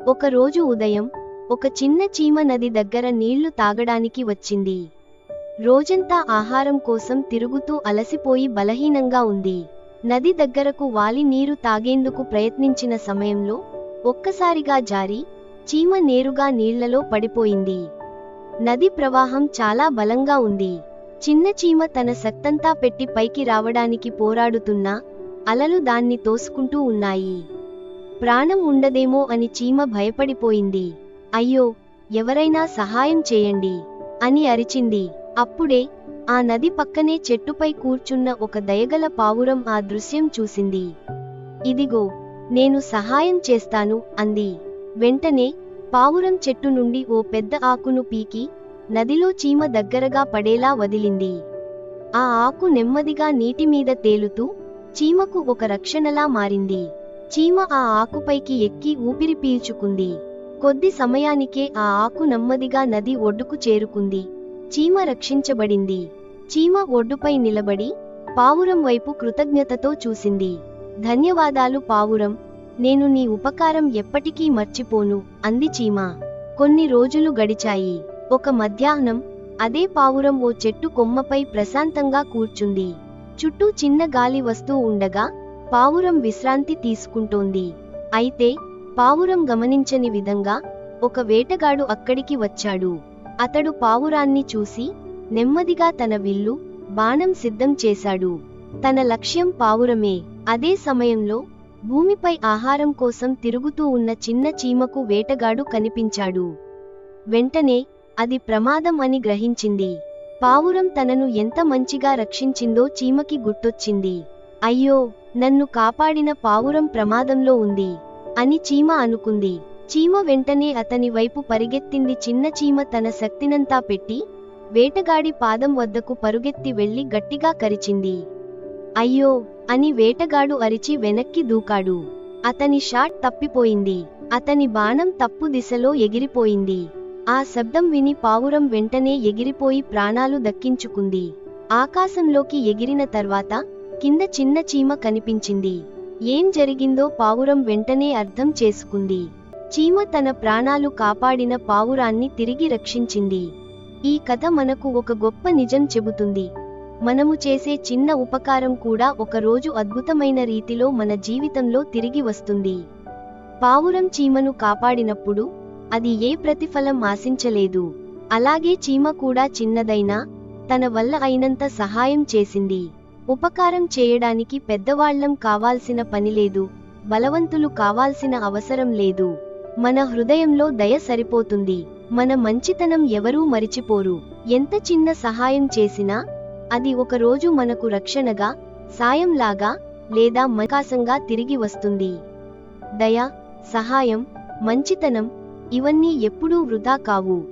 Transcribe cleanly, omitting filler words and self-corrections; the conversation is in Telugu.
ఒకరోజు ఉదయం ఒక చిన్న చీమ నది దగ్గర నీళ్లు తాగడానికి వచ్చింది. రోజంతా ఆహారం కోసం తిరుగుతూ అలసిపోయి బలహీనంగా ఉంది. నది దగ్గరకు వాలి నీరు తాగేందుకు ప్రయత్నించిన సమయంలో ఒక్కసారిగా జారి చీమ నేరుగా నీళ్లలో పడిపోయింది. నది ప్రవాహం చాలా బలంగా ఉంది. చిన్న చీమ తన శక్తంతా పెట్టి పైకి రావడానికి పోరాడుతున్నా అలలు దాన్ని తోసుకుంటూ ఉన్నాయి. ప్రాణం ఉండదేమో అని చీమ భయపడిపోయింది. అయ్యో, ఎవరైనా సహాయం చేయండి అని అరిచింది. అప్పుడే ఆ నది పక్కనే చెట్టుపై కూర్చున్న ఒక దయగల పావురం ఆ దృశ్యం చూసింది. ఇదిగో, నేను సహాయం చేస్తాను అంది. వెంటనే పావురం చెట్టు నుండి ఓ పెద్ద ఆకును పీకి నదిలో చీమ దగ్గరగా పడేలా వదిలింది. ఆ ఆకు నెమ్మదిగా నీటిమీద తేలుతూ చీమకు ఒక రక్షణలా మారింది. చీమ ఆ ఆకుపైకి ఎక్కి ఊపిరి పీల్చుకుంది. కొద్ది సమయానికే ఆ ఆకు నెమ్మదిగా నది ఒడ్డుకు చేరుకుంది. చీమ రక్షించబడింది. చీమ ఒడ్డుపై నిలబడి పావురం వైపు కృతజ్ఞతతో చూసింది. ధన్యవాదాలు పావురం, నేను నీ ఉపకారం ఎప్పటికీ మర్చిపోను అంది చీమ. కొన్ని రోజులు గడిచాయి. ఒక మధ్యాహ్నం అదే పావురం ఓ చెట్టు కొమ్మపై ప్రశాంతంగా కూర్చుంది. చుట్టూ చిన్న గాలి వస్తూ ఉండగా పావురం విశ్రాంతి తీసుకుంటోంది. అయితే పావురం గమనించని విధంగా ఒక వేటగాడు అక్కడికి వచ్చాడు. అతడు పావురాన్ని చూసి నెమ్మదిగా తన విల్లు, బాణం సిద్ధం చేశాడు. తన లక్ష్యం పావురమే. అదే సమయంలో భూమిపై ఆహారం కోసం తిరుగుతూ ఉన్న చిన్న చీమకు వేటగాడు కనిపించాడు. వెంటనే అది ప్రమాదం అని గ్రహించింది. పావురం తనను ఎంత మంచిగా రక్షించిందో చీమకి గుర్తొచ్చింది. అయ్యో, నన్ను కాపాడిన పావురం ప్రమాదంలో ఉంది అని చీమ అనుకుంది. చీమ వెంటనే అతని వైపు పరిగెత్తింది. చిన్న చీమ తన శక్తినంతా పెట్టి వేటగాడి పాదం వద్దకు పరుగెత్తి వెళ్లి గట్టిగా కరిచింది. అయ్యో అని వేటగాడు అరిచి వెనక్కి దూకాడు. అతని షాట్ తప్పిపోయింది. అతని బాణం తప్పు దిశలో ఎగిరిపోయింది. ఆ శబ్దం విని పావురం వెంటనే ఎగిరిపోయి ప్రాణాలు దక్కించుకుంది. ఆకాశంలోకి ఎగిరిన తర్వాత కింద చిన్న చీమ కనిపించింది. ఏం జరిగిందో పావురం వెంటనే అర్థం చేసుకుంది. చీమ తన ప్రాణాలు కాపాడిన పావురాన్ని తిరిగి రక్షించింది. ఈ కథ మనకు ఒక గొప్ప నిజం చెబుతుంది. మనము చేసే చిన్న ఉపకారం కూడా ఒకరోజు అద్భుతమైన రీతిలో మన జీవితంలో తిరిగి వస్తుంది. పావురం చీమను కాపాడినప్పుడు అది ఏ ప్రతిఫలం ఆశించలేదు. అలాగే చీమ కూడా చిన్నదైనా తన వల్ల అయినంత సహాయం చేసింది. ఉపకారం చేయడానికి పెద్దవాళ్లం కావాల్సిన పనిలేదు, బలవంతులు కావాల్సిన అవసరం లేదు. మన హృదయంలో దయ సరిపోతుంది. మన మంచితనం ఎవరూ మరిచిపోరు. ఎంత చిన్న సహాయం చేసినా అది ఒకరోజు మనకు రక్షణగా, సాయంలాగా లేదా అవకాశంగా తిరిగి వస్తుంది. దయ, సహాయం, మంచితనం ఇవన్నీ ఎప్పుడూ వృధా కావు.